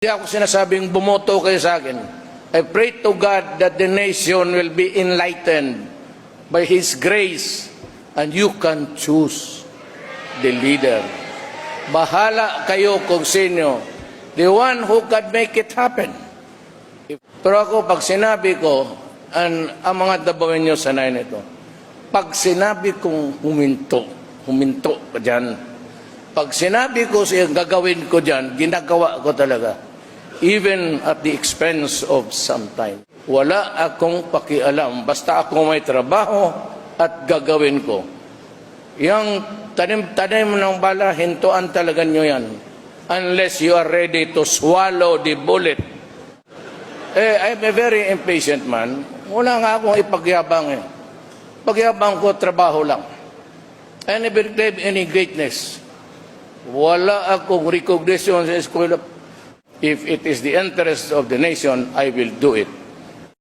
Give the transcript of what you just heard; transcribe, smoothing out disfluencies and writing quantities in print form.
Hindi ako sinasabing bumoto kayo sa akin. I pray to God that the nation will be enlightened by His grace and you can choose the leader. Bahala kayo kung sino. The one who can make it happen. Pero ako, pag sinabi ko, ang mga dabawin nyo sanay nito, pag sinabi kong huminto ka dyan. Pag sinabi ko siya, gagawin ko dyan, ginagawa ko talaga. Even at the expense of some time. Wala akong pakialam. Basta ako may trabaho at gagawin ko. Yung tanim ng bala, hintuan talaga nyo yan. Unless you are ready to swallow the bullet. I'm a very impatient man. Wala nga akong ipagyabang eh. Pagyabang ko, trabaho lang. I never claim any greatness. Wala akong recognition sa eskwela. If it is the interest of the nation, I will do it.